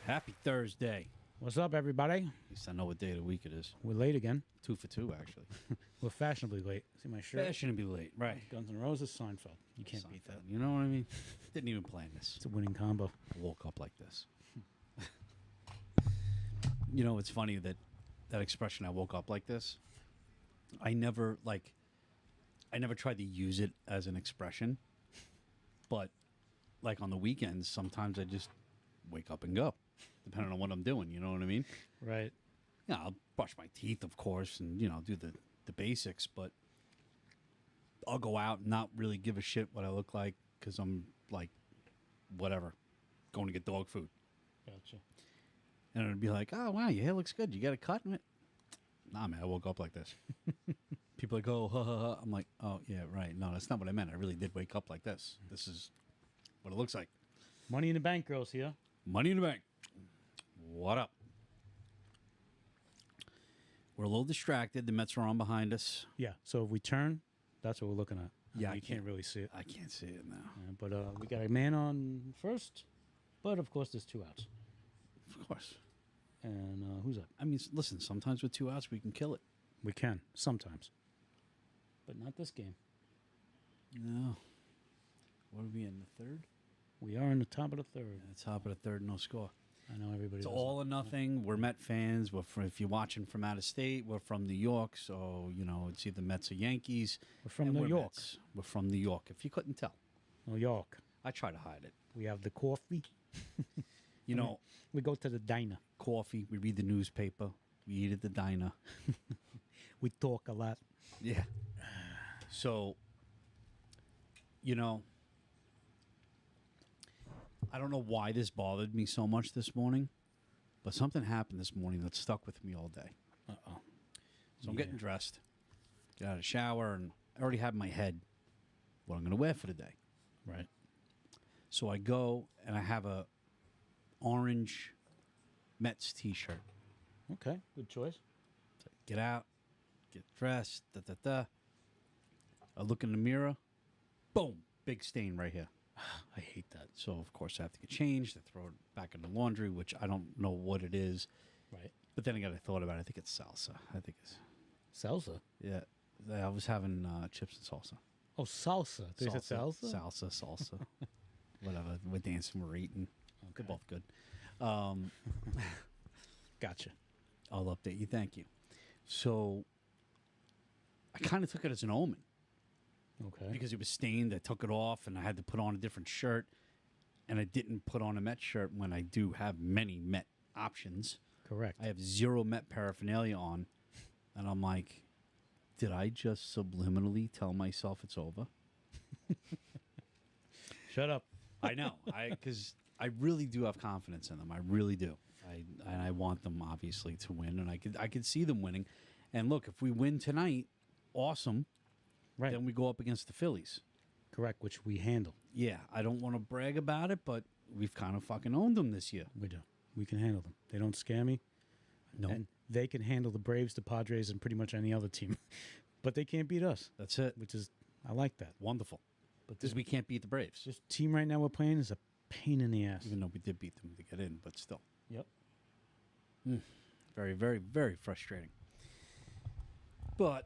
Happy Thursday. What's up, everybody? At least I know what day of the week it is. We're late again. 2 for 2, actually. We're fashionably late. See my shirt? Fashionably late, right. Guns N' Roses, Seinfeld. You can't beat that. You know what I mean? Didn't even plan this. It's a winning combo. I woke up like this. You know, it's funny that expression, I woke up like this. I never tried to use it as an expression. But, like, on the weekends, sometimes I just wake up and go, depending on what I'm doing. You know what I mean? Right. Yeah, I'll brush my teeth, of course, and, do the basics, but I'll go out and not really give a shit what I look like because I'm, like, whatever, going to get dog food. Gotcha. And it'd be like, oh, wow, your hair looks good. You got a cut in it? Nah, man, I woke up like this. People are like, oh, ha, ha, ha. I'm like, oh, yeah, right. No, that's not what I meant. I really did wake up like this. This is what it looks like. Money in the Bank girls here. Money in the Bank. What up? We're a little distracted. The Mets are on behind us. Yeah, so if we turn, that's what we're looking at. Yeah, You can't really see it. I can't see it now. Yeah, but we got a man on first, but of course there's 2 outs. Of course. And who's up? I mean, listen, sometimes with 2 outs, we can kill it. We can, sometimes. But not this game. No. What are we in, the third? We are in the top of the third. The top of the third, no score. I know everybody It's does all that. or nothing. We're Met fans. If you're watching from out of state, we're from New York. So, it's either Mets or Yankees. We're from And New we're York. Mets. We're from New York, if you couldn't tell. New York. I try to hide it. We have the coffee. We go to the diner. Coffee. We read the newspaper. We eat at the diner. We talk a lot. Yeah. So, I don't know why this bothered me so much this morning, but something happened this morning that stuck with me all day. Uh-oh. So I'm getting dressed, get out of the shower, and I already have in my head what I'm going to wear for the day. Right. So I go, and I have a orange Mets T-shirt. Okay, good choice. So I get out, get dressed, da-da-da. I look in the mirror, boom, big stain right here. I hate that. So, of course, I have to get changed. I throw it back in the laundry, which I don't know what it is. Right. But then again, I thought about it. I think it's salsa. I think it's, Salsa? yeah. I was having chips and salsa. Oh, salsa. They said salsa? Salsa. Whatever. We're dancing, we're eating. They're both good. Gotcha. I'll update you. Thank you. So, I kind of took it as an omen. Okay. Because it was stained, I took it off, and I had to put on a different shirt. And I didn't put on a Met shirt when I do have many Met options. Correct. I have 0 Met paraphernalia on, and I'm like, did I just subliminally tell myself it's over? Shut up. I know, because I really do have confidence in them. I really do. I want them obviously to win, and I could see them winning. And look, if we win tonight, awesome. Right. Then we go up against the Phillies. Correct, which we handle. Yeah, I don't want to brag about it, but we've kind of fucking owned them this year. We do. We can handle them. They don't scare me. No, And they can handle the Braves, the Padres, and pretty much any other team. But they can't beat us, that's it. which is, I like that. Wonderful. But Because we can't beat the Braves. this team right now we're playing is a pain in the ass. Even though we did beat them to get in, but still. Yep. Very, very, very frustrating. But,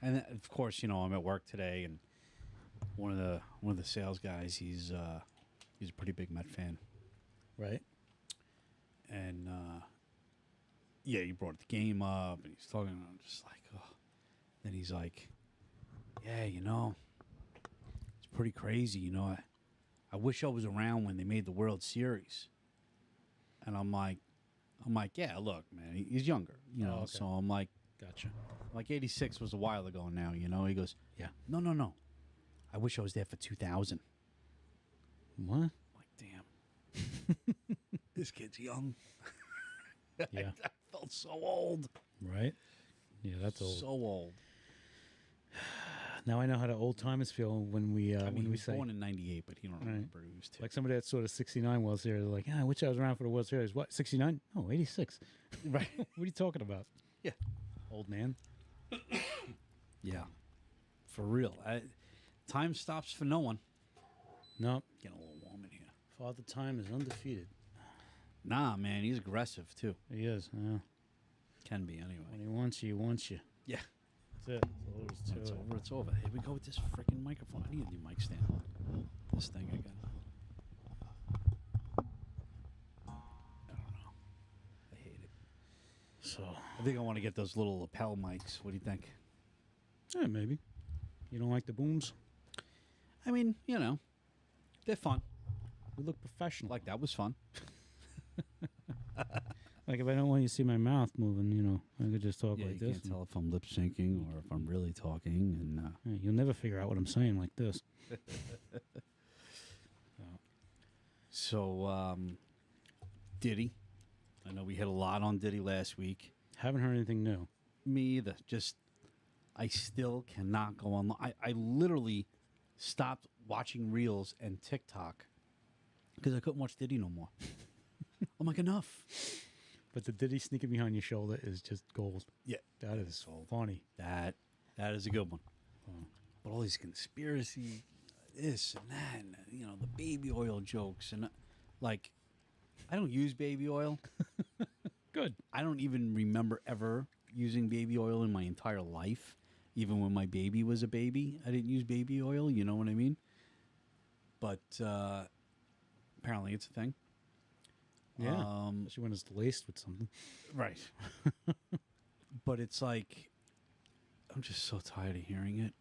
and of course, I'm at work today, and one of the sales guys, he's a pretty big Met fan, Right? and yeah, he brought the game up, and he's talking, and I'm just like, oh. Then he's like, yeah, it's pretty crazy, I wish I was around when they made the World Series, and I'm like, yeah, look, man, he's younger, okay. so I'm like. Gotcha. Like 86 was a while ago now, He goes, Yeah. No. I wish I was there for 2000. What? I'm like, damn. This kid's young. Yeah. I felt so old. Right? Yeah, that's old. So old. Now I know how the old timers feel when we I mean, he when we was say born in 98, but he don't remember. He was two. like somebody that's sort of 69 World Series. They're like, yeah, I wish I was around for the World Series. What? 69? No, 86. Right. What are you talking about? Yeah. Old man. Yeah. For real. Time stops for no one. No. Getting a little warm in here. Father Time is undefeated. Nah, man, he's aggressive too. He is. Yeah. Can be anyway. When he wants you, he wants you. Yeah. That's it. That's all there is to It's it. over. It's over. Here we go with this freaking microphone. I need a new mic stand. This thing again. I don't know. I hate it. So, I think I want to get those little lapel mics. What do you think? yeah, maybe. You don't like the booms? I mean, you know, they're fun. We look professional. Like that was fun. Like if I don't want you to see my mouth moving, you know, I could just talk Yeah, like you this. can't tell if I'm lip syncing or if I'm really talking. And Yeah, you'll never figure out what I'm saying like this. so, Diddy. I know we hit a lot on Diddy last week. Haven't heard anything new. Me either. Just, I still cannot go on. I literally stopped watching Reels and TikTok because I couldn't watch Diddy no more. I'm like, enough. But the Diddy sneaking behind your shoulder is just gold. Yeah. That is funny. That is a good one. Oh. But all these conspiracy, this and that, and, you know, the baby oil jokes. And like, I don't use baby oil. Good. I don't even remember ever using baby oil in my entire life. Even when my baby was a baby, I didn't use baby oil. You know what I mean? But apparently it's a thing. Yeah. Especially when it's laced with something. Right. But it's like, I'm just so tired of hearing it.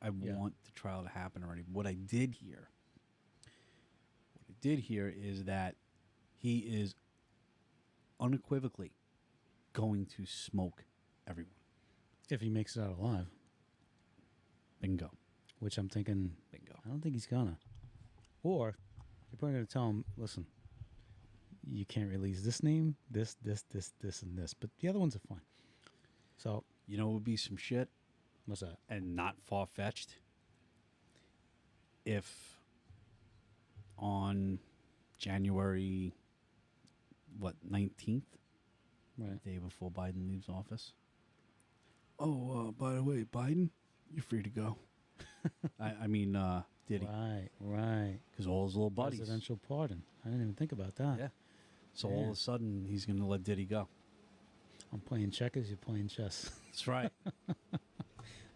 I want the trial to happen already. What I did hear is that he is unequivocally going to smoke everyone. If he makes it out alive. Bingo. Which I'm thinking, Bingo. I don't think he's gonna. Or you're probably gonna tell him, listen, you can't release this name, this, and this. But the other ones are fine. So You know what would be some shit what's that? and not far-fetched? If on January, 19th? Right. Day before Biden leaves office. Oh, by the way, Biden, you're free to go. I mean, Diddy, Right. because all his little buddies. Presidential pardon. I didn't even think about that. Yeah. So all of a sudden, he's going to let Diddy go. I'm playing checkers, you're playing chess. That's right.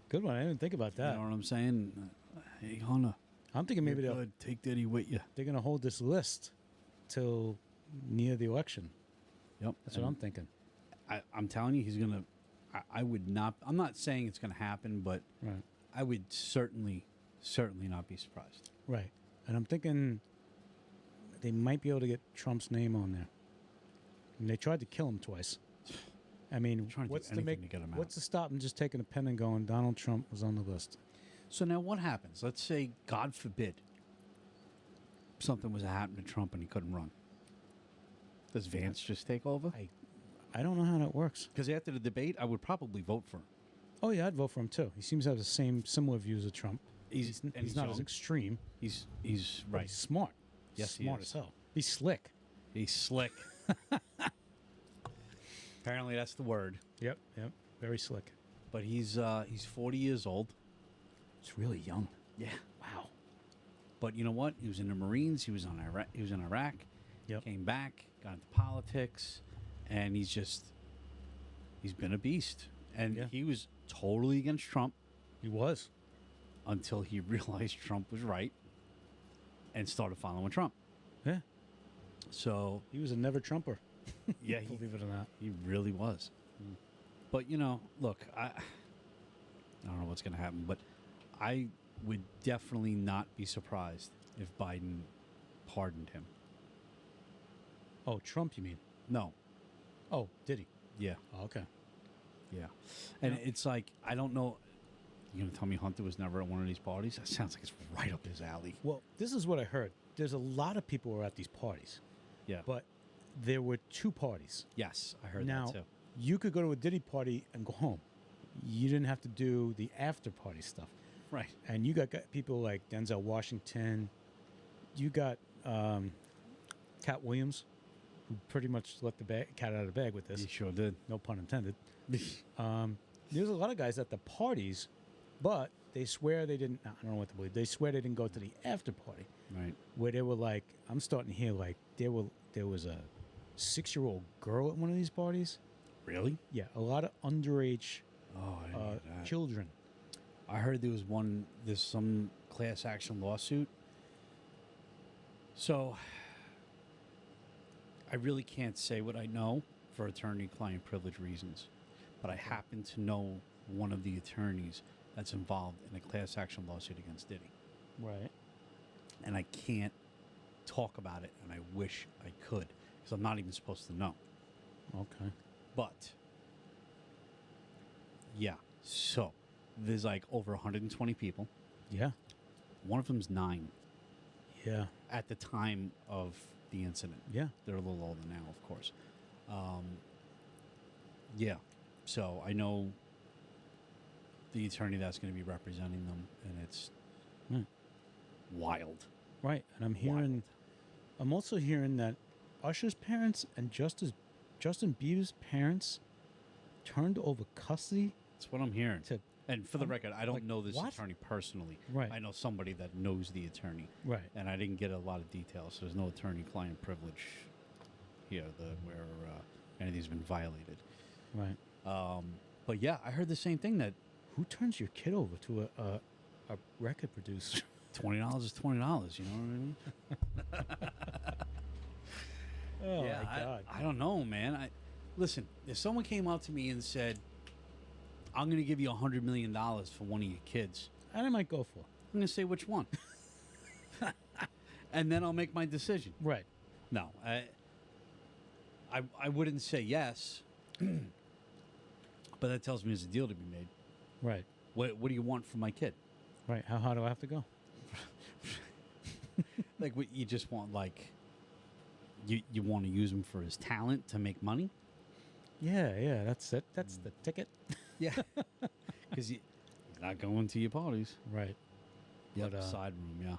Good one. I didn't think about that. You know what I'm saying? Hey, Hunter, I'm thinking maybe you're good. Take Diddy with you. they're going to hold this list till near the election. Yep. That's what I'm thinking. I'm telling you, he's going to. I would not. I'm not saying it's going to happen, but Right. I would certainly not be surprised. Right. And I'm thinking they might be able to get Trump's name on there. And they tried to kill him twice. I mean, Trying to do what's to anything make to get him out. what's to stop him just taking a pen and going, Donald Trump was on the list? So now what happens? Let's say, God forbid, something was to happen to Trump and he couldn't run. Does Vance just take over? I don't know how that works. Because after the debate, I would probably vote for him. Oh yeah, I'd vote for him too. He seems to have the similar views as Trump. He's not as young. extreme. He's But right. he's smart. Yes, he smart is. as hell. He's slick. He's slick. Apparently, that's the word. Yep. Very slick. But he's 40 years old. It's really young. Yeah. Wow. But you know what? He was in the Marines. He was in Iraq. Yep. Came back. Got into politics, and he's been a beast. And Yeah. he was totally against Trump He was. until he realized Trump was right, and started following Trump. Yeah. So He was a never Trumper. yeah, Believe it or not. he really was. But you know, look, I don't know what's going to happen, but I would definitely not be surprised if Biden pardoned him. Oh, Trump, you mean? No, Oh, did he? yeah, Oh, okay. yeah, and Yeah. it's like I don't know. You're gonna tell me Hunter was never at one of these parties? That sounds like it's right up his alley. Well, this is what I heard. There's a lot of people who are at these parties, Yeah, but there were two parties. yes, I heard Now, that too. you could go to a Diddy party and go home. You didn't have to do the after party stuff. Right. And you got people like Denzel Washington. You got Cat Williams, who pretty much let the cat out of the bag with this. He sure did. No pun intended. There's a lot of guys at the parties, but they swear they didn't. I don't know what to believe. They swear they didn't go to the after party, Right. where they were like, I'm starting to hear like there was a 6-year-old girl at one of these parties. Really? Yeah, a lot of underage Oh, I didn't hear that. children. I heard there's some class action lawsuit. So I really can't say what I know for attorney-client privilege reasons, but I happen to know one of the attorneys that's involved in a class action lawsuit against Diddy. Right. And I can't talk about it, and I wish I could, because I'm not even supposed to know. Okay. But, yeah, so there's like over 120 people. Yeah. One of them's 9 Yeah. at the time of the incident. Yeah. They're a little older now, of course. Yeah, so I know the attorney that's going to be representing them, and it's Right. wild. Right. And I'm also hearing that Usher's parents and Justin Bieber's parents turned over custody That's what I'm hearing. to. And for the record, I don't like, know this what? attorney personally. Right. I know somebody that knows the attorney, Right. and I didn't get a lot of details. So there's no attorney-client privilege here where anything's been violated. Right. But yeah, I heard the same thing, that Who turns your kid over to a record producer? $20 is $20. You know what I mean? Oh Yeah, my God. I don't know, man. Listen, if someone came up to me and said, "I'm going to give you $100 million for one of your kids," And I might go for. I'm going to say which one, and then I'll make my decision. Right. No, I wouldn't say yes, but that tells me there's a deal to be made. Right. What do you want from my kid? Right. How high do I have to go? Like, what, you just want, like, you want to use him for his talent to make money? Yeah. Yeah. That's it. That's the ticket. Yeah, because he's not going to your parties. Right. Yep, But, side room, yeah.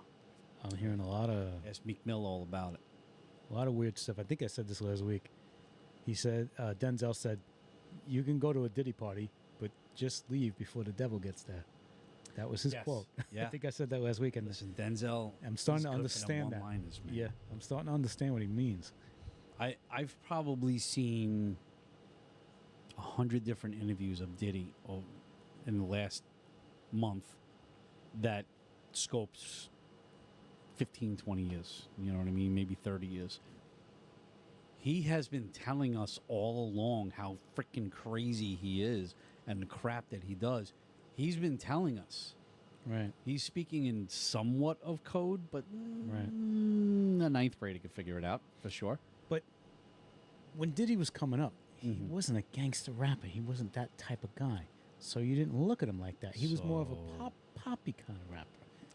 I'm hearing a lot of Ask Meek Mill all about it. weird stuff. I think I said this last week. He said, Denzel said, "You can go to a Diddy party, but just leave before the devil gets there." That was his Yes. quote. Yeah. I think I said that last week. And Listen, Denzel. I'm starting he's to cooking understand that. one-liners, man. Yeah, I'm starting to understand what he means. I've probably seen 100 different interviews of Diddy in the last month that scopes 15, 20 years. You know what I mean? Maybe 30 years. He has been telling us all along how freaking crazy he is and the crap that he does. He's been telling us. Right. He's speaking in somewhat of code, but Right. a ninth grader could figure it out for sure. But when Diddy was coming up, he Mhm. wasn't a gangster rapper. He wasn't that type of guy. So you didn't look at him like that. He was more of a So- poppy kind of rapper.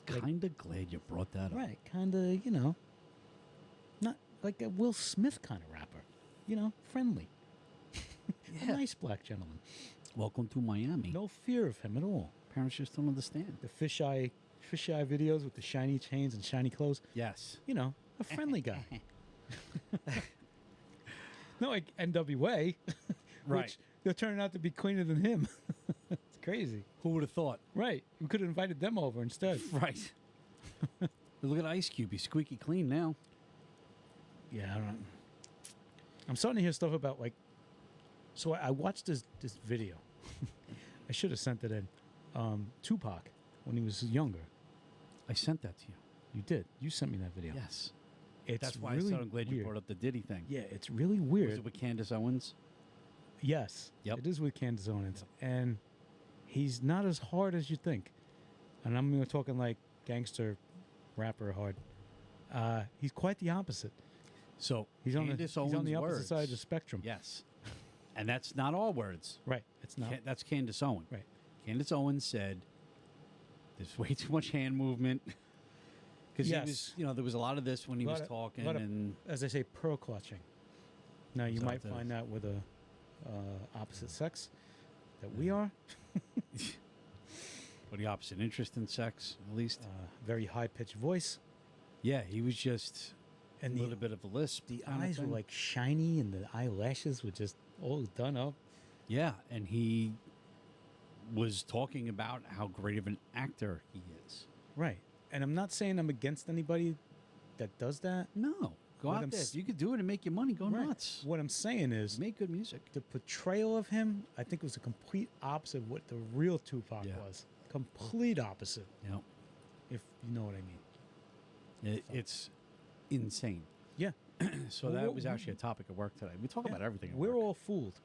Like- Kind of glad you brought that up. Right. Kind of, not like a Will Smith kind of rapper. Friendly. A nice black gentleman. Welcome to Miami. No fear of him at all. Parents just don't understand. The fisheye videos with the shiny chains and shiny clothes. Yes. A friendly guy. No, like NWA, Right. which they're turning out to be cleaner than him. It's crazy. Who would have thought? Right. We could have invited them over instead. Right. Look at Ice Cube. He's squeaky clean now. Yeah, I don't. I'm starting to hear stuff about So I watched this video. I should have sent it in. Tupac when he was younger. I sent that to you. You did. You sent me that video. Yes. It's That's why really I said I'm glad you weird. brought up the Diddy thing. Yeah, it's really Was weird. it with Candace Owens? Yes. Yep. It is with Candace Owens. And he's not as hard as you think. And I'm talking like gangster rapper hard. He's quite the opposite. So He's on Candace the Owens' opposite words. side of the spectrum. Yes. And that's not all words. Right. It's not. That's Candace Owens. Right. Candace Owens said, "There's way too much hand movement." Because Yes. he was, there was a lot of this when he was Lot of- talking, lot of- and As I say, pearl clutching. Now you So might it find is. that with a opposite sex that we are. or the opposite interest in sex, at least. Very high pitched voice. Yeah, he was just And a the- little bit of a lisp. The kinda eyes were thing. like shiny, and the eyelashes were just all done up. Yeah, and he was talking about how great of an actor he is. Right. And I'm not saying I'm against anybody that does that. No. Go What out I'm there. s- If you could do it and make your money, go Right. nuts. What I'm saying is, Make good music. the portrayal of him, I think, was a complete opposite of what the real Tupac Yeah. was. Complete opposite, You know, if you know what I mean. it's insane. Yeah. So Well, that what- was actually a topic at work today. We talk about everything. At We're work. all fooled.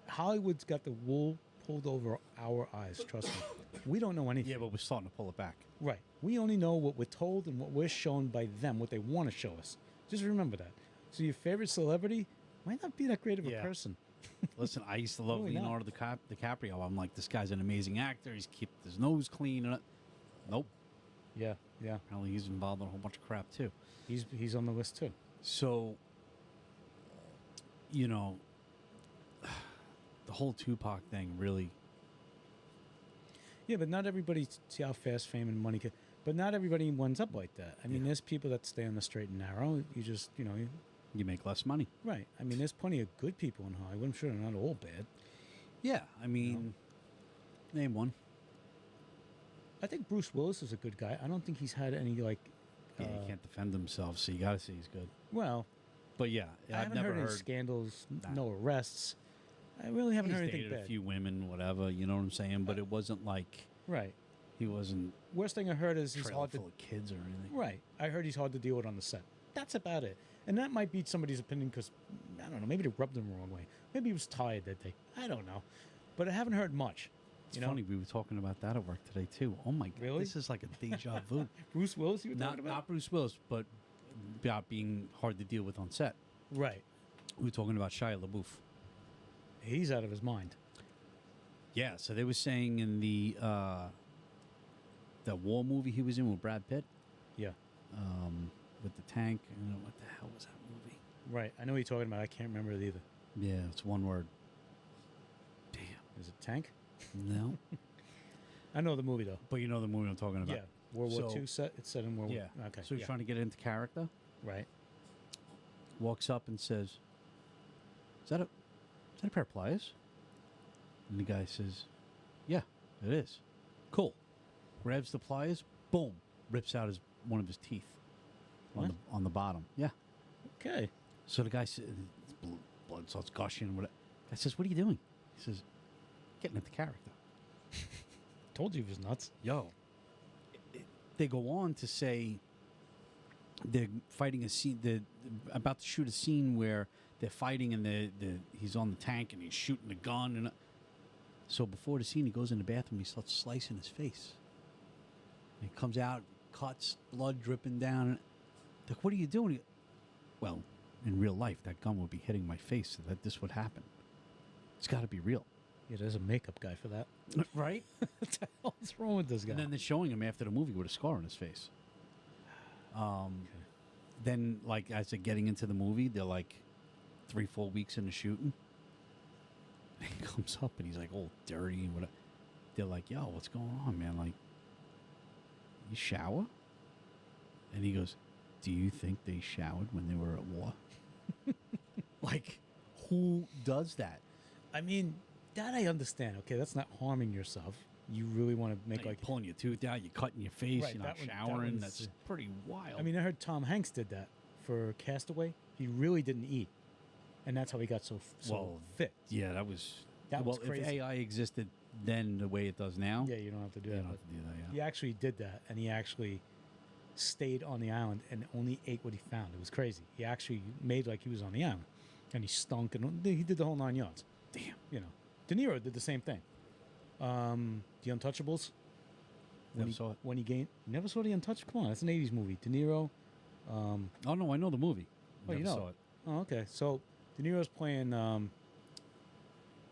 Hollywood's got the wool pulled over our eyes. Trust me. We don't know anything. Yeah, but we're starting to pull it back. Right. We only know what we're told and what we're shown by them, what they want to show us. Just remember that. So your favorite celebrity might not be that great of a Yeah. person. Listen, I used to love Really not. Leonardo DiCaprio. I'm like, this guy's an amazing actor. He's kept his nose clean. And nope. Yeah, yeah. Apparently, he's involved in a whole bunch of crap too. He's on the list too. So, you know, the whole Tupac thing really. Yeah, but not everybody see how fast fame and money can. But not everybody winds up like that. I mean, there's people that stay on the straight and narrow. You just, You make less money. right. I mean, there's plenty of good people in Hollywood. I'm sure they're not all bad. Yeah, I mean, name one. I think Bruce Willis is a good guy. I don't think he's had any like. Yeah, he can't defend himself, so you got to say he's good. Well, But yeah, I I've haven't never heard any heard. scandals, Nah. no arrests. I really haven't He's heard anything dated bad. a few women, whatever. You know what I'm saying? But it wasn't like Right. he wasn't Worst thing I heard is he's trailer hard to. full of kids or anything. Right. I heard he's hard to deal with on the set. That's about it. And that might be somebody's opinion because, I don't know, maybe they rubbed him the wrong way. Maybe he was tired that day. I don't know. But I haven't heard much. It's funny. We were talking about that at work today too. Oh my god, Really? this is like a deja vu. Bruce Willis, you were not talking about? not Bruce Willis, but about being hard to deal with on set. Right. We were talking about Shia LaBeouf. He's out of his mind. Yeah, so they were saying in the war movie he was in with Brad Pitt, Yeah. with the tank. What the hell was that movie? Right. I know what you're talking about. I can't remember it either. Yeah, it's one word. Damn. Is it Tank? No. I know the movie, though. But you know the movie I'm talking about. Yeah. World War So- II set? It's set in World Yeah. War Okay. So he's yeah. trying to get into character. Right. Walks up and says, "Is that a pair of pliers?" And the guy says, "Yeah, it is." Cool. Grabs the pliers. Boom. Rips out one of his teeth What? on the bottom. Yeah. Okay. So the guy says, blood starts gushing. What? Guy says, "What are you doing?" He says, "Getting into character." Told you he was nuts. Yo. They go on to say they're fighting a scene. They're about to shoot a scene where they're fighting and he's on the tank and he's shooting the gun. And so before the scene, he goes in the bathroom. He starts slicing his face. And he comes out, cuts, blood dripping down. Like, what are you doing? Well, in real life, that gun would be hitting my face so that this would happen. It's got to be real. Yeah, there's a makeup guy for that. Right? What the hell's wrong with this guy? And then they're showing him after the movie with a scar on his face. Then, like, as they're getting into the movie, they're like 3-4 weeks into shooting. And he comes up and he's like all dirty and whatever. They're like, "Yo, what's going on, man? Like, you shower?" And he goes, "Do you think they showered when they were at war?" Like, who does that? I mean, that I understand. Okay, that's not harming yourself. You really want to make Like, like. you're pulling your tooth out, you're cutting your face, Right, you're not that showering. one's- That's pretty wild. I mean, I heard Tom Hanks did that for Castaway. He really didn't eat, and that's how he got so Well, fit. yeah, that was. That well, was crazy. if AI existed then the way it does now, Yeah, you don't have to do you that. don't but have to do that. Yeah. He actually did that, and he actually stayed on the island and only ate what he found. It was crazy. He actually made like he was on the island, and he stunk, and he did the whole 9 yards. Damn. You know, De Niro did the same thing. The Untouchables. Never saw it. When he gained, you never saw The Untouchables? Come on, that's an '80s movie. De Niro. Oh no, I know the movie. Oh, you Never know saw it. it. Oh, okay. So De Niro's playing.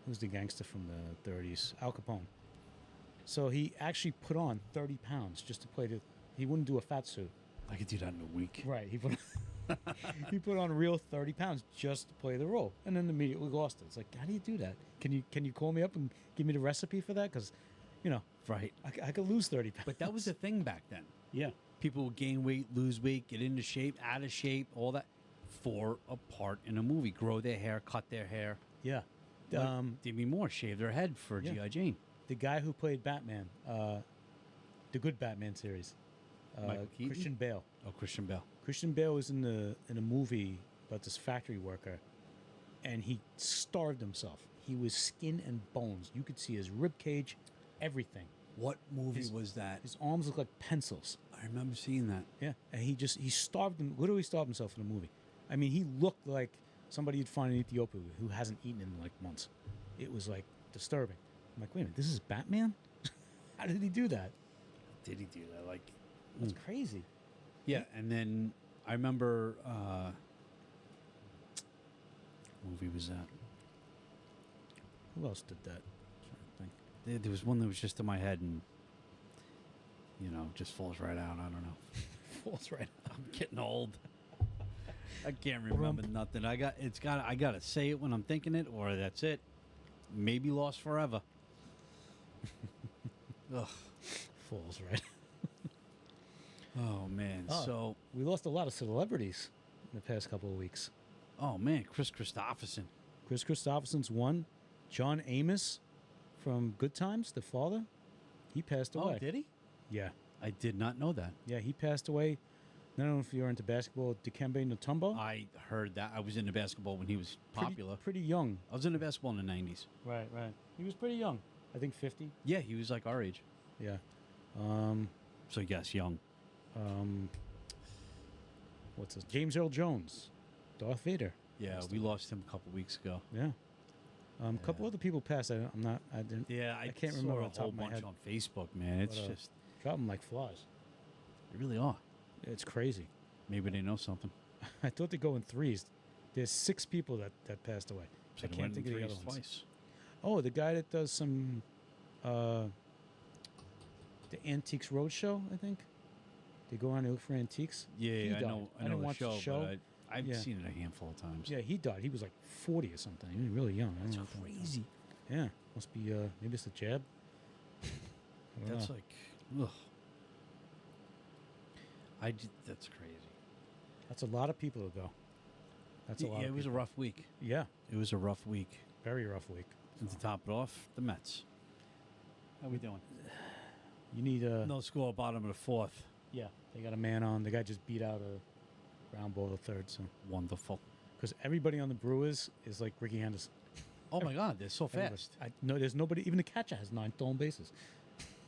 Who's the gangster from the '30s? Al Capone. So he actually put on 30 pounds just to play the. He wouldn't do a fat suit. I could do that in a week. Right. He put. He put on a real 30 pounds just to play the role, and then immediately lost it. It's like, how do you do that? Can you call me up and give me the recipe for that? Because, Right. I could lose 30 pounds. But that was a thing back then. yeah. People would gain weight, lose weight, get into shape, out of shape, all that for a part in a movie. Grow their hair, cut their hair. Yeah. Like Demi Moore shaved her head for Yeah. G.I. Jane. The guy who played Batman, the good Batman series, Michael Keaton? Christian Bale. Oh, Christian Bale. Christian Bale was in a movie about this factory worker, and he starved himself. He was skin and bones. You could see his rib cage, everything. What movie was that? His arms looked like pencils. I remember seeing that. Yeah, and he starved him, literally starved himself in the movie. I mean, he looked like somebody you'd find in Ethiopia who hasn't eaten in like months. It was like disturbing. I'm like, wait a minute, this is Batman? How did he do that? Did he do that? Like, That's crazy. yeah. And then I remember, what movie was that? Who else did that? I'm trying to think. There was one that was just in my head and, just falls right out. I don't know. Falls right. I'm getting old. I can't remember nothing. I gotta say it when I'm thinking it, or that's it. Maybe lost forever. Ugh. Falls right. Oh man. Oh. So, We lost a lot of celebrities in the past couple of weeks. oh man, Chris Christopherson. Chris Christopherson's one. John Amos from Good Times, the father, he passed away. Oh, did he? Yeah. I did not know that. Yeah, he passed away. I don't know if you're into basketball. Dikembe Mutombo. I heard that. I was into basketball when he was popular. Pretty young. I was into basketball in the 90s. Right. He was pretty young. I think 50. Yeah, he was like our age. Yeah. So yes, young. What's this? James Earl Jones, Darth Vader. Yeah, we lost him a couple weeks ago. Yeah. A couple other people passed. I didn't. Yeah, I can't saw remember a on top whole of my bunch head. on Facebook, man. It's But, just, Drop them like flies. they really are. It's crazy. Maybe they know something. I thought they go in threes. There's 6 people that passed away. So I they can't went in think of the other threes ones. twice. Oh, the guy that does some the Antiques Roadshow, I think. They go around and look for antiques. Yeah, He I died. know. I didn't know the watch show, but I've Yeah. seen it a handful of times. Yeah, he died. He was like 40 or something. He was really young. I don't That's know if he- crazy. Yeah, must be maybe it's the jab. I don't That's know. like, ugh. That's crazy. That's a lot of people to go. That's a lot. Yeah, of it was a people. rough week. Yeah, It was a rough week. very rough week. And to top it off, the Mets. How we doing? You need No score, bottom of the fourth. Yeah, they got a man on. The guy just beat out a ground ball to third. So Wonderful. because everybody on the Brewers is like Ricky Henderson. Oh my God, they're so Everybody. fast. No, there's nobody. Even the catcher has 9 stolen bases.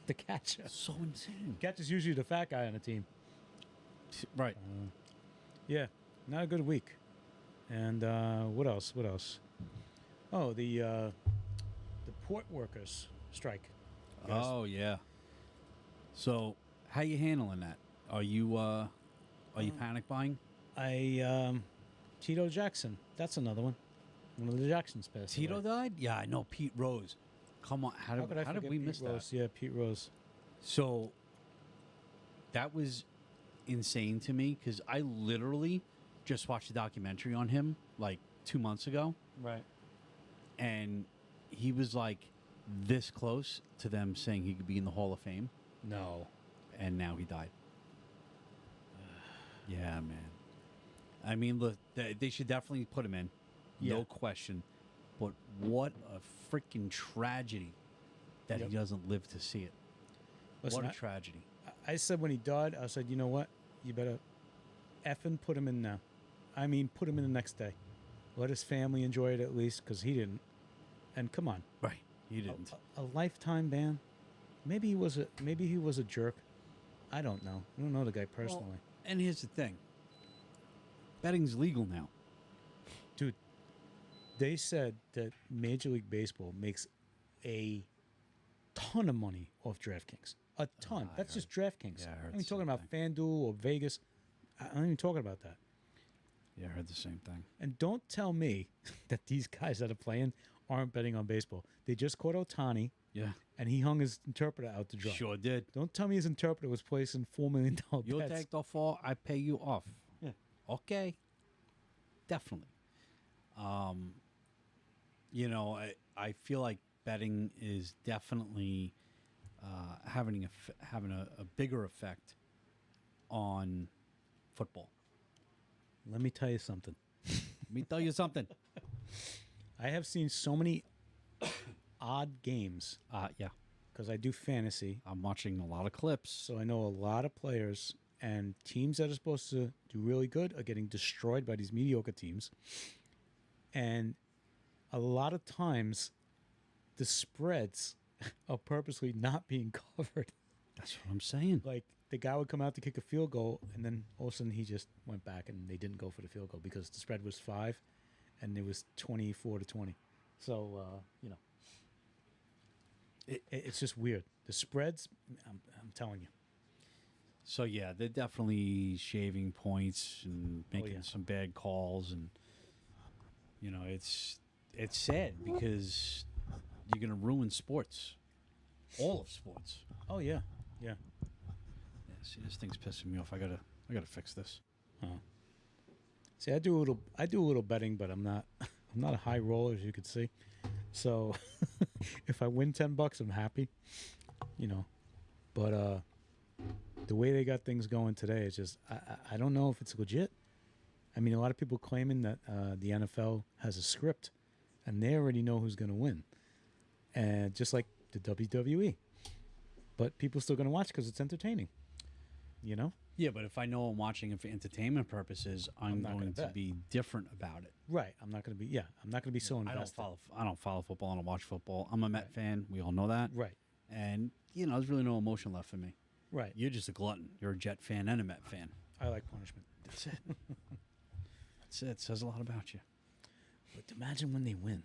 The catcher. So insane. Catcher's usually the fat guy on the team. Right. Yeah, not a good week. And what else? What else? Oh, the port workers strike. Yes. Oh yeah. So, how you handling that? Are you panic buying? Tito Jackson. That's another one. One of the Jacksons passed Tito away. died? Yeah, I know. Pete Rose. Come on, how could I did forget we Pete miss Rose? that? Yeah, Pete Rose. So, that was insane to me because I literally just watched a documentary on him like 2 months ago, Right. and he was like this close to them saying he could be in the Hall of Fame, No. and now he died. Yeah, man. I mean, look, they should definitely put him in, Yeah. no question. But what a freaking tragedy that Yep. he doesn't live to see it. Listen, What a tragedy. I said when he died, I said, you know what? You better effing put him in now. I mean, put him in the next day. Let his family enjoy it at least, because he didn't. And come on, Right. He didn't. a lifetime ban. Maybe he was a jerk. I don't know. I don't know the guy personally. Well, and here's the thing. Betting's legal now. Dude, they said that Major League Baseball makes a ton of money off DraftKings. A ton. I That's heard- just DraftKings. yeah, I heard I'm the even talking same about FanDuel or Vegas. I'm not even talking about that. Yeah, I heard the same thing. And don't tell me that these guys that are playing aren't betting on baseball. They just caught Otani, Yeah. and he hung his interpreter out to dry. Sure did. Don't tell me his interpreter was placing $4 million You bets. take the fall, I pay you off. Yeah. Okay. Definitely. I feel like betting is definitely having a bigger effect on football. Let me tell you something. Let me tell you something. I have seen so many odd games Yeah. because I do fantasy. I'm watching a lot of clips. So I know a lot of players and teams that are supposed to do really good are getting destroyed by these mediocre teams. And a lot of times the spreads are purposely not being covered. That's what I'm saying. Like the guy would come out to kick a field goal and then all of a sudden he just went back and they didn't go for the field goal because the spread was 5 and it was 24-20. So, it's just weird. The spreads, I'm telling you. So yeah, they're definitely shaving points and making some bad calls, and it's sad because you're gonna ruin sports, all of sports. Oh yeah, yeah. Yeah, see, this thing's pissing me off. I gotta fix this. See, I do a little betting, but I'm not a high roller, as you can see. So if I win $10, I'm happy, But the way they got things going today is just I don't know if it's legit. I mean, a lot of people claiming that the NFL has a script, and they already know who's going to win, and just like the WWE. But people still going to watch because it's entertaining, Yeah, but if I know I'm watching it for entertainment purposes, I'm not going gonna to bet. be different about it. Right. I'm not going to be. Yeah, I'm not going to be so invested. I don't follow football. I don't watch football. I'm a Met fan. We all know that. Right. And there's really no emotion left for me. Right. You're just a glutton. You're a Jet fan and a Met fan. I like punishment. That's it. That's it. It says a lot about you. But imagine when they win.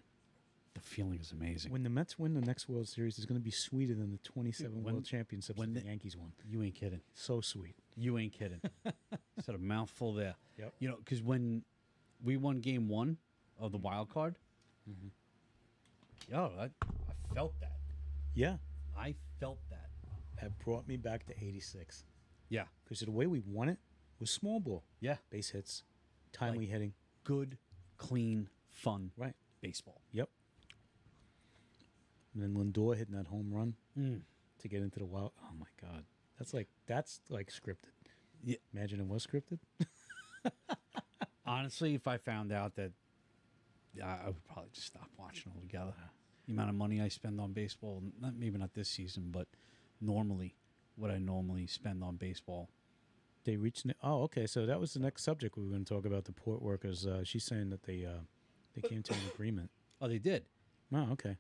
The feeling is amazing. When the Mets win the next World Series, it's going to be sweeter than the 27 when- World Championships when that the the- Yankees won. You ain't kidding. So sweet. You ain't kidding. Said a mouthful there. Yep. Because when we won Game 1 of the wild card, I felt that. Yeah. I felt that. That brought me back to 86. Yeah. Because the way we won it was small ball. Yeah. Base hits, timely hitting. Good, clean, fun Right. baseball. Yep. And then Lindor hitting that home run Mm. to get into the wild. Oh, my God. That's like scripted. Yeah. Imagine it was scripted. Honestly, if I found out that, I would probably just stop watching altogether. The amount of money I spend on baseball, maybe not this season, but normally, what I normally spend on baseball. They reached. Oh, okay. So that was the next subject we were going to talk about, the port workers. She's saying that they came to an agreement. Oh, they did. Oh, okay.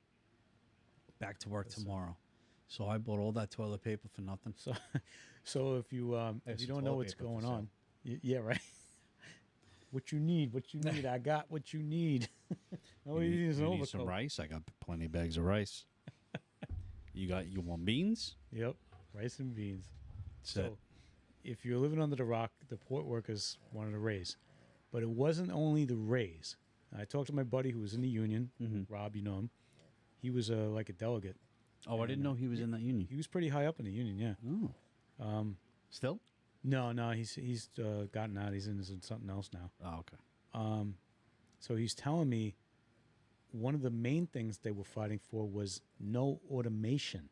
Back to work tomorrow. So I bought all that toilet paper for nothing. So if you some don't know toilet what's paper for going sale. on, yeah, right. What you need, I got what you need. No, You you need is an you need some overcoat. rice? I got plenty of bags of rice. You want beans? Yep, rice and beans. That's So, it. if you're living under the rock, the port workers wanted a raise, but it wasn't only the raise. I talked to my buddy who was in the union, Rob. You know him. He was like a delegate. Oh, I didn't know he was in that union. He was pretty high up in the union. Yeah. Oh. Still? No, he's gotten out. He's in something else now. Oh, okay. So he's telling me one of the main things they were fighting for was no automation.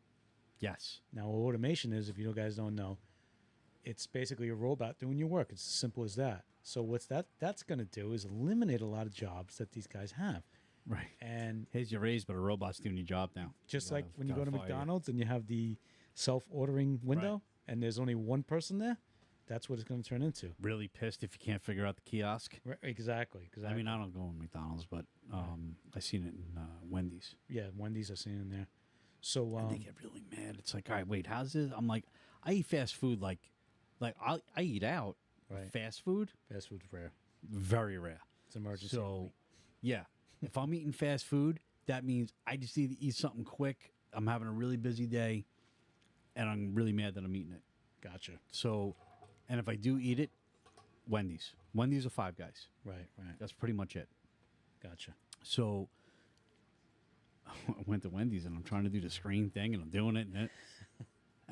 Yes. Now, automation is, if you guys don't know, it's basically a robot doing your work. It's as simple as that. So what's that's going to do is eliminate a lot of jobs that these guys have. Right. And Here's your raise, but a robot's doing your job now. just You like gotta- when you go gotta to fire you. McDonald's and you have the self-ordering window and there's only one person there, that's what it's going to turn into. Really pissed if you can't figure out the kiosk. Right, exactly. I mean, I don't go in McDonald's, but I seen it in Wendy's. Yeah, Wendy's I've seen in there. So And they get really mad. It's like, all right, wait, how's this? I'm like, I eat fast food like I eat out. Right. Fast food, fast food's rare. very rare. It's emergency. So, only. yeah, if I'm eating fast food, that means I just need to eat something quick. I'm having a really busy day, and I'm really mad that I'm eating it. Gotcha. So, and if I do eat it, Wendy's. Wendy's or Five Guys. Right. That's pretty much it. Gotcha. So, I went to Wendy's, and I'm trying to do the screen thing, and I'm doing it, and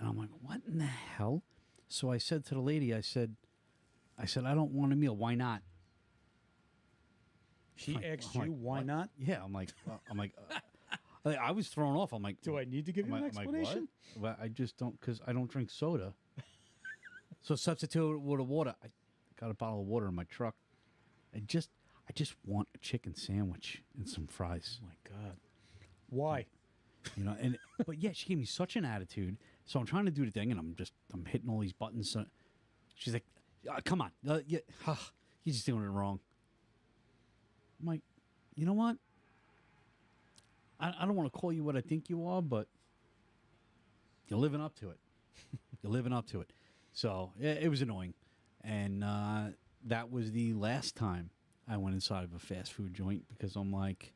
I'm like, what in the hell? So I said to the lady, I said, I don't want a meal. Why not? She Like- asked I'm you, like, why what? not? Yeah, I'm like, I was thrown off. I'm like, Do I need to give you an explanation? Well, I just don't, because I don't drink soda. So substitute it with water. I got a bottle of water in my truck. I just want a chicken sandwich and some fries. Oh my God. Why? You know, and but yeah, she gave me such an attitude. So I'm trying to do the thing, and I'm hitting all these buttons. So she's like, "Come on, yeah, you're just doing it wrong." I'm like, you know what? I don't want to call you what I think you are, but you're living up to it. You're living up to it. So it was annoying, and that was the last time I went inside of a fast food joint because I'm like,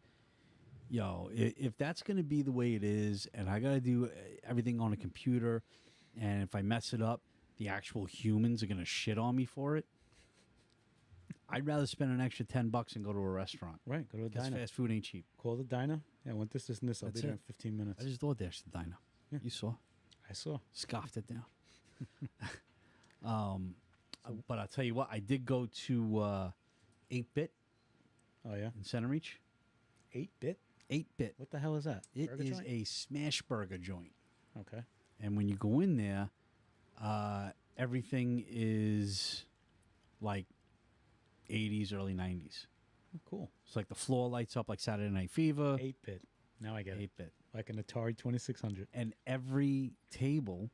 yo, if that's going to be the way it is, and I got to do everything on a computer, and if I mess it up, the actual humans are going to shit on me for it. I'd rather spend an extra $10 and go to a restaurant. Right, go to a Because diner. fast food ain't cheap. Call the diner. Yeah, I want this, this, and this. I'll That's be there it. in 15 minutes. I just DoorDashed the diner. Yeah. You saw. I saw. Scoffed it down. But I'll tell you what, I did go to 8-Bit Oh, yeah? in Center Reach. 8-bit? 8-Bit. What the hell is that? It Burger is joint? a smash burger joint. Okay. And when you go in there, everything is like 80s, early 90s. Oh, cool. It's like the floor lights up like Saturday Night Fever. 8-bit. Now I get it. 8-Bit. Like an Atari 2600. And every table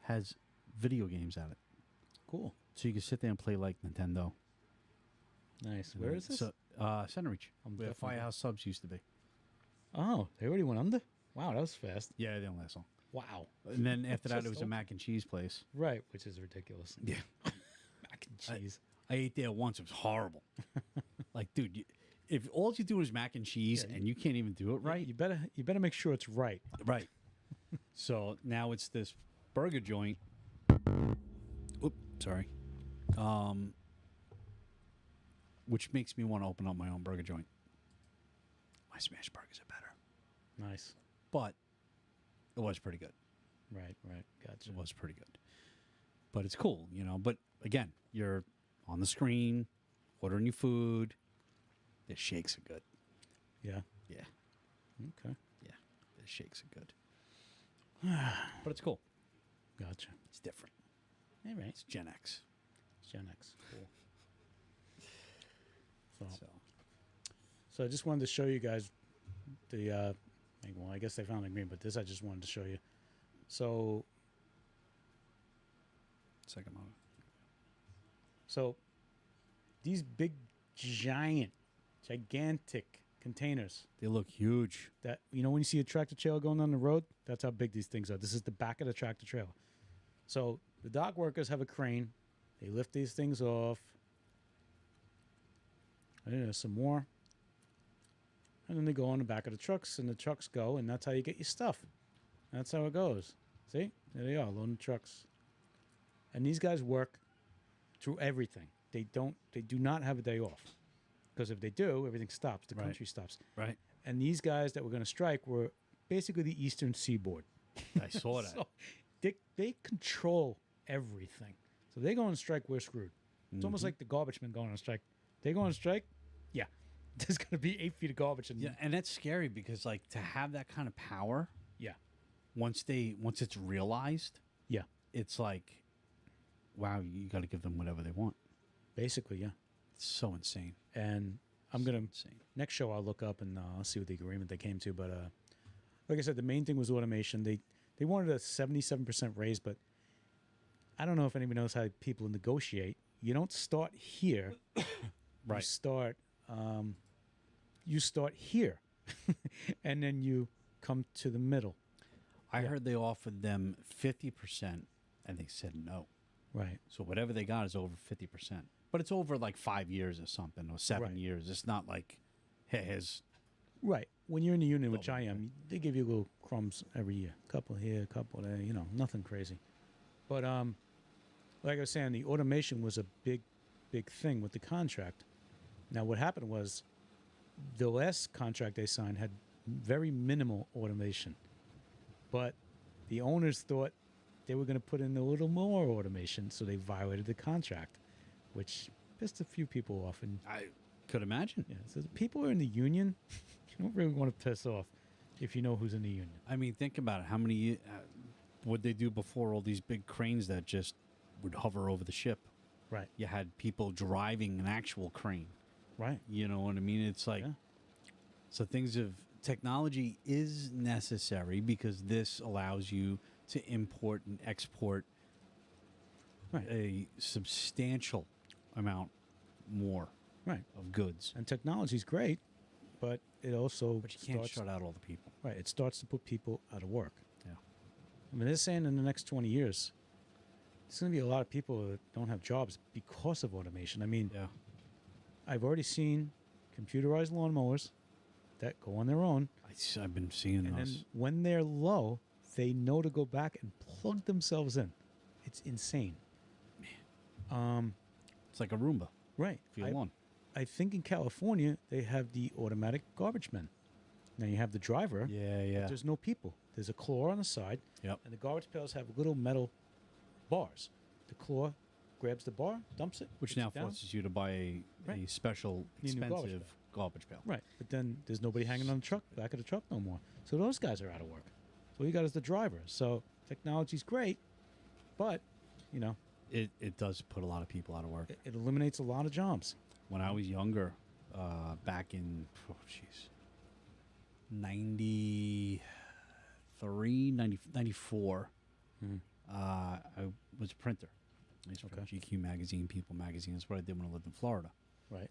has video games at it. Cool. So you can sit there and play like Nintendo. Nice. Where is this? So, Center Reach, I'm where definitely- Firehouse Subs used to be. Oh, they already went under? Wow, that was fast. Yeah, they didn't last long. Wow. And then after that, Just it was a open. mac and cheese place. Right, which is ridiculous. Yeah. Mac and cheese. I ate there once. It was horrible. Like, dude, if all you do is mac and cheese Yeah, and you can't even do it right, You better make sure it's right. right. So now it's this burger joint. Oop, sorry. Which makes me want to open up my own burger joint. My smash burgers are better, Nice. but it was pretty good. Right, right. Gotcha. It was pretty good. But it's cool, you know. But again, you're on the screen, ordering your food. The shakes are good. Yeah. Yeah, Okay. yeah. The shakes are good. But it's cool. Gotcha. It's different. All right. It's Gen X. Gen X. Cool. So So I just wanted to show you guys the well, I guess they found the green, but this I just wanted to show you. So second monitor. so these big gigantic containers They look huge. that when you see a tractor trailer going down the road, that's how big these things are. This is the back of the tractor trailer. So the dock workers have a crane. They lift these things off. And there's some more. And then they go on the back of the trucks, and the trucks go, and that's how you get your stuff. That's how it goes. See? There they are, loading trucks. And these guys work through everything. They do not have a day off. Because if they do, everything stops. The Right. country stops. Right. And these guys that were going to strike were basically the Eastern Seaboard. I saw that. So they control everything. So they go on strike, we're screwed. It's almost like the garbage men going on strike. They go on strike, yeah. There's going to be 8 feet of garbage. And Yeah, and that's scary because like to have that kind of power, yeah. once it's realized, Yeah. it's like, wow, you got to give them whatever they want. Basically, yeah. It's so insane. And I'm going to, Insane. next show I'll look up and I'll see what the agreement they came to. But like I said, the main thing was automation. They wanted a 77% raise, but I don't know if anybody knows how people negotiate. You don't start here. Right. You start here, and then you come to the middle. I Yeah. heard they offered them 50%, and they said no. Right. So whatever they got is over 50%. But it's over like 5 years or something, or 7 Right. years. It's not like, hey, here's Right. When you're in the union, which Double I am, they give you little crumbs every year. A couple here, a couple there, nothing crazy. But like I was saying, the automation was a big thing with the contract. Now what happened was the last contract they signed had very minimal automation. But the owners thought they were going to put in a little more automation, so they violated the contract, which pissed a few people off. And I could imagine. yeah, so the people who are in the union, you don't really want to piss off if you know who's in the union. I mean, think about it. How many would they do before all these big cranes that just would hover over the ship? Right. You had people driving an actual crane. Right. You know what I mean? It's like, Yeah. so things have technology is necessary because this allows you to import and export Right. a substantial amount more Right. of goods. And technology's great, but it also But you can't starts, shut out all the people. right. It starts to put people out of work. Yeah. I mean, they're saying in the next 20 years, there's going to be a lot of people that don't have jobs because of automation. I mean, Yeah. I've already seen computerized lawnmowers that go on their own, I've been seeing and those. then when they're low, they know to go back and plug themselves in. It's insane. It's like a Roomba Right. for your lawn. I think in California they have the automatic garbage men. Now you have the driver. Yeah, But yeah. there's no people. There's a claw on the side, Yep. and the garbage pails have little metal bars. The claw grabs the bar, dumps it, Which puts now it down. forces you to buy a Right. special, Need a new garbage expensive garbage pail. Right, but then there's nobody hanging on the truck, back of the truck no more. So those guys are out of work. So all you got is the driver. So technology's great, but you know It does put a lot of people out of work. it eliminates a lot of jobs. When I was younger, back in, 93, 94, I was a printer. I used to print GQ magazine, People magazine. That's what I did when I lived in Florida. Right.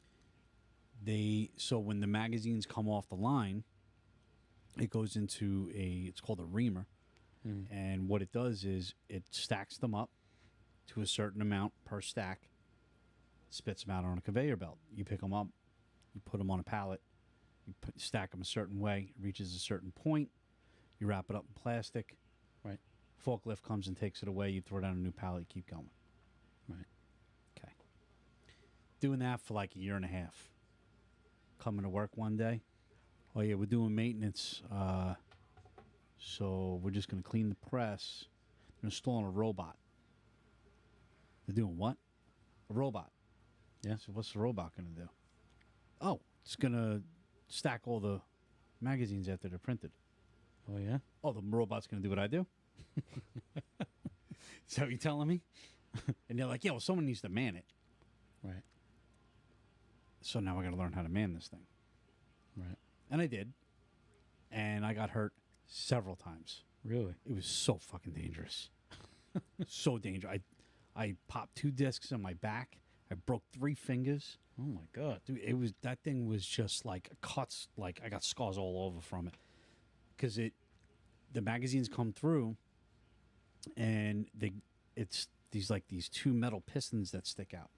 So when the magazines come off the line, it goes into it's called a reamer. And what it does is it stacks them up to a certain amount per stack, spits them out on a conveyor belt. You pick them up, you put them on a pallet, stack them a certain way, it reaches a certain point, you wrap it up in plastic. Right. Forklift comes and takes it away, you throw down a new pallet, you keep going. Right. Okay. Doing that for like a year and a half. Coming to work one day. Oh yeah, we're doing maintenance. So we're just gonna clean the press. They're installing a robot. They're doing what? A robot. Yeah. So what's the robot gonna do? Oh, it's gonna stack all the magazines after they're printed. Oh yeah. Oh, the robot's gonna do what I do? Is that what you're telling me? And they're like, yeah, well, someone needs to man it. Right. So now I got to learn how to man this thing. Right. And I did. And I got hurt several times. Really. It was so fucking dangerous. So dangerous. I popped 2 discs on my back. I broke 3 fingers. Oh my god. Dude, that thing was just like cuts. Like I got scars all over from it. Because the magazines come through and it's these 2 metal pistons that stick out.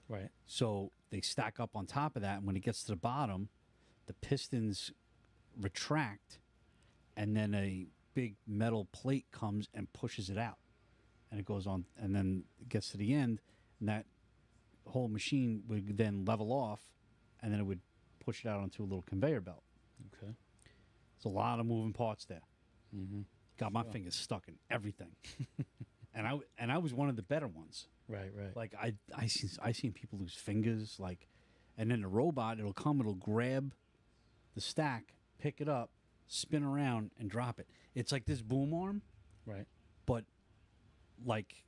Right. So they stack up on top of that, and when it gets to the bottom, the pistons retract, and then a big metal plate comes and pushes it out, and it goes on, and then it gets to the end, and that whole machine would then level off, and then it would push it out onto a little conveyor belt. Okay. There's a lot of moving parts there. Mm-hmm. Got my fingers stuck in everything, and I was one of the better ones. Right. Right. Like I seen people lose fingers, like, and then the robot, it'll grab the stack, pick it up, spin around, and drop it. It's like this boom arm, Right. but like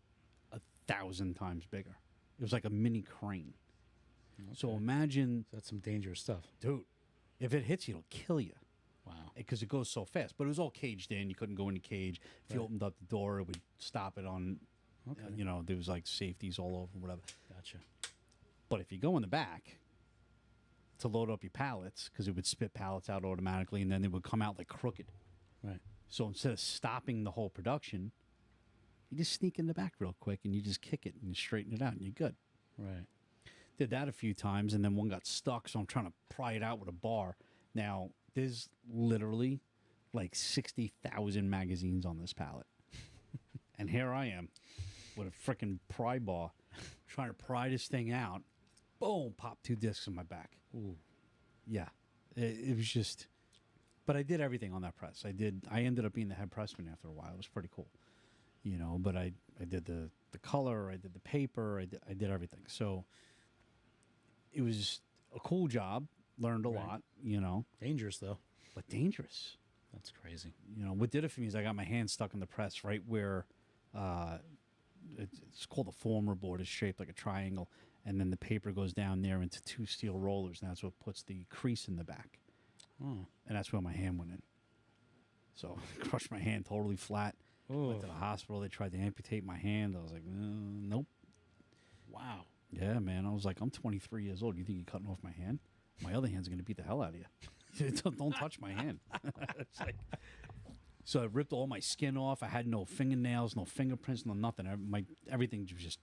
1,000 times bigger. It was like a mini crane. So Okay. imagine, That's some dangerous stuff. dude, if it hits you, it'll kill you Wow. because it goes so fast. But it was all caged in. You couldn't go in the cage. If you Right. opened up the door, it would stop it on. Okay. You know, there was like safeties all over, whatever. Gotcha. But if you go in the back to load up your pallets, because it would spit pallets out automatically, and then they would come out like crooked. Right. So instead of stopping the whole production, you just sneak in the back real quick and you just kick it and you straighten it out and you're good. Right. Did that a few times, and then one got stuck, so I'm trying to pry it out with a bar. Now, there's literally like 60,000 magazines on this pallet. And here I am with a freaking pry bar trying to pry this thing out. Boom, pop 2 discs in my back. Ooh. Yeah. It was just, but I did everything on that press. I ended up being the head pressman after a while. It was pretty cool. You know, but I did the color, I did the paper, I did everything. So it was a cool job, learned a Right. lot, you know, Dangerous though. but dangerous. That's crazy. You know, what did it for me is I got my hand stuck in the press right where it's called a former board. It's shaped like a triangle, and then the paper goes down there into 2 steel rollers, and that's what puts the crease in the back. Oh. and that's where my hand went in. So I crushed my hand totally flat. Oh. Went to the hospital. They tried to amputate my hand. I was like, nope. Wow. Yeah, man. I was like, I'm 23 years old. You think you're cutting off my hand? My other hand's going to beat the hell out of you. Don't touch my hand. It's like, so I ripped all my skin off. I had no fingernails, no fingerprints, no nothing. Everything was just.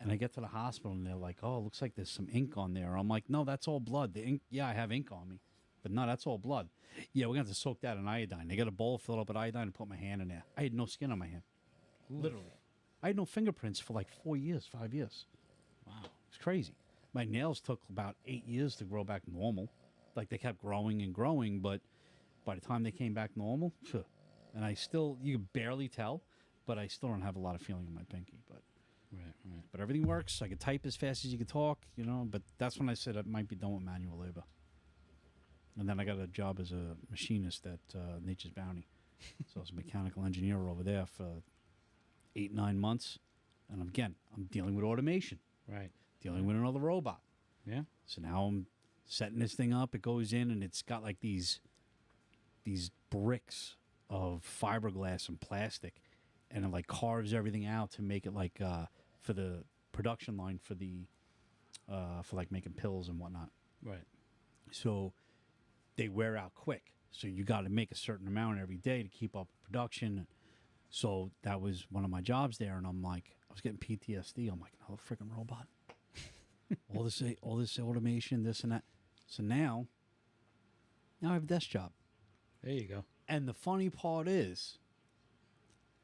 And I get to the hospital and they're like, "Oh, it looks like there's some ink on there." I'm like, "No, that's all blood. The ink, yeah, I have ink on me, but no, that's all blood." Yeah, we're gonna have to soak that in iodine. They got a bowl filled up with iodine and put my hand in there. I had no skin on my hand, literally. I had no fingerprints for like 4 years, 5 years. Wow. It's crazy. My nails took about 8 years to grow back normal. Like they kept growing and growing, but by the time they came back normal, phew, and I still, you can barely tell, but I still don't have a lot of feeling in my pinky. But everything works. I could type as fast as you could talk, you know. But that's when I said I might be done with manual labor. And then I got a job as a machinist at Nature's Bounty. So I was a mechanical engineer over there for 8, 9 months. And again, I'm dealing with automation, Right. dealing with another robot. Yeah. So now I'm setting this thing up. It goes in and it's got like these bricks of fiberglass and plastic, and it like carves everything out to make it like for the production line for the for like making pills and whatnot. Right. So they wear out quick. So you got to make a certain amount every day to keep up production. So that was one of my jobs there, and I'm like, I was getting PTSD. I'm like, another freaking robot. all this automation, this and that. So now I have a desk job. There you go. And the funny part is,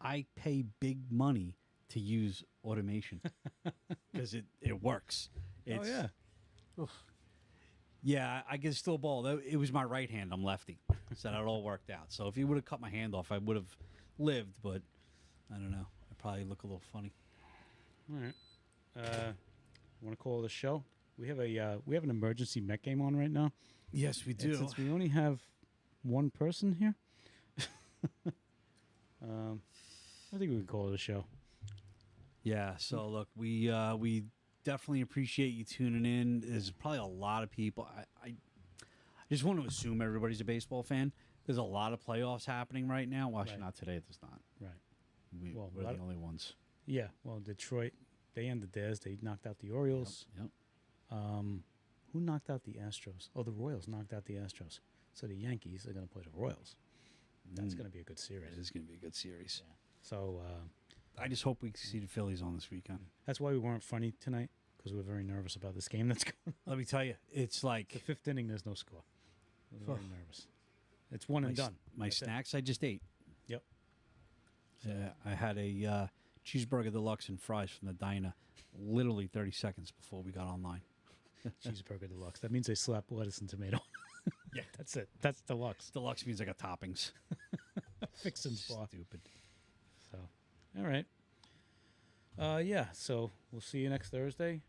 I pay big money to use automation because it works. It's, yeah. Yeah, I can still ball. It was my right hand. I'm lefty. So that all worked out. So if he would have cut my hand off, I would have lived. But I don't know. I probably look a little funny. All right. Want to call it a show? We have an emergency Met game on right now. Yes, we And do. since we only have one person here, I think we can call it a show. Yeah. So look, we definitely appreciate you tuning in. There's probably a lot of people. I just want to assume everybody's a baseball fan. There's a lot of playoffs happening right now. Well, actually, Right. not today. There's not. Right. Well, We're the only ones. Yeah. Well, Detroit, they ended theirs. They knocked out the Orioles. Yep. Who knocked out the Astros? Oh, the Royals knocked out the Astros. So the Yankees are going to play the Royals. That's going to be a good series. It is going to be a good series. Yeah. So I just hope we see the Phillies on this weekend. that's why we weren't funny tonight, because we're very nervous about this game that's going on. Let me tell you, it's The like fifth inning, there's no score. We're very nervous. It's one and done. my That's it. snacks I just ate. Yep. I had a cheeseburger deluxe and fries from the diner literally 30 seconds before we got online. Cheeseburger deluxe. That means they slap lettuce and tomato. Yeah. That's it. That's deluxe. Deluxe means I got toppings. Fixins bar. Stupid. So, all right. Yeah. So we'll see you next Thursday.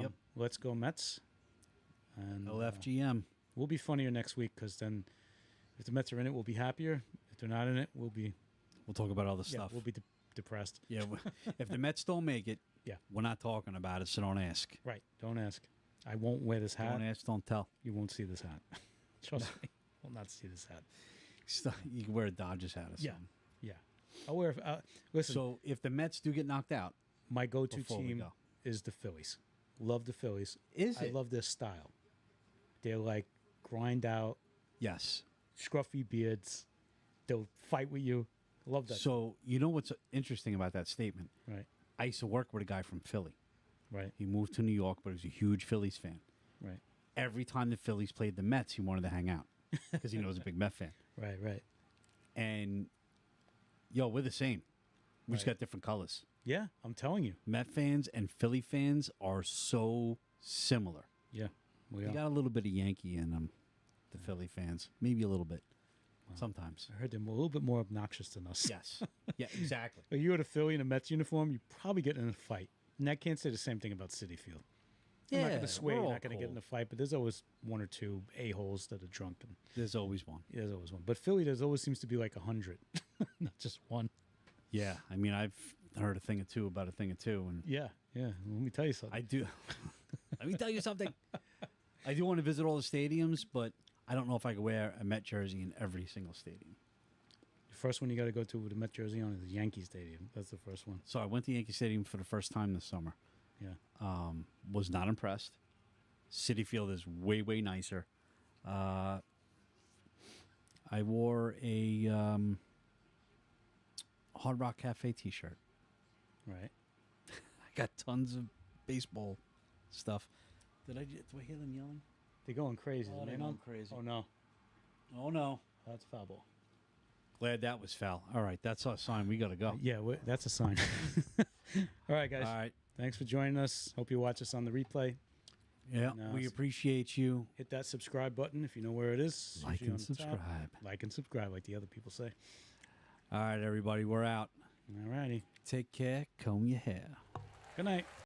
Yep. Let's go Mets. And LFGM. we'll be funnier next week, because then if the Mets are in it, we'll be happier. If they're not in it, we'll be We'll talk about other stuff. We'll be depressed. Yeah, if the Mets don't make it, Yeah. we're not talking about it, so don't ask. Right. Don't ask. I won't wear this hat. Don't ask, don't tell. You won't see this hat. Trust me. Will not see this hat. You can wear a Dodgers hat or something. Yeah. Yeah. I'll wear. Listen. So if the Mets do get knocked out, My go-to Before we team go. is the Phillies. Love the Phillies. Is I it? love their style. They're like grind out, yes. scruffy beards. They'll fight with you. Love that. So you know what's interesting about that statement? Right. I used to work with a guy from Philly. Right. He moved to New York, but he was a huge Phillies fan. Right. Every time the Phillies played the Mets, he wanted to hang out because he knows a big Met fan. Right. Right. And yo, we're the same. We just Right. got different colors. Yeah. I'm telling you. Met fans and Philly fans are so similar. Yeah. We You are. got a little bit of Yankee in them, the Philly fans. Maybe a little bit. Sometimes. I heard they're a little bit more obnoxious than us. Yes. Yeah, exactly. If you had a Philly in a Mets uniform, you probably get in a fight. And I can't say the same thing about Citi Field. I'm not going to swear we're you're all not going to get in cool. a fight, but there's always one or two a-holes that are drunk. And There's always one. there's always one. But Philly, there's always seems to be like 100, not just one. Yeah, I mean, I've heard a thing or two about a thing or two, and Yeah, yeah. Let me tell you something. I do. Let me tell you something. I do want to visit all the stadiums, but I don't know if I could wear a Met jersey in every single stadium. The first one you got to go to with the Met jersey on is Yankee Stadium. That's the first one. So I went to Yankee Stadium for the first time this summer. Yeah. Was not impressed. Citi Field is way, way nicer. I wore a Hard Rock Cafe T-shirt. Right. I got tons of baseball stuff. Do I hear them yelling? They're going crazy. Oh, Are they're they going not? crazy. Oh, no. Oh, no. That's foul ball. Glad that was foul. All right, that's our sign. We got to go. Yeah, that's a sign. All right, guys. All right. Thanks for joining us. Hope you watch us on the replay. Yeah, No, we it's- appreciate you. Hit that subscribe button if you know where it is. Like Usually and on the top. subscribe. Like and subscribe, like the other people say. All right, everybody, we're out. All righty. Take care. Comb your hair. Good night.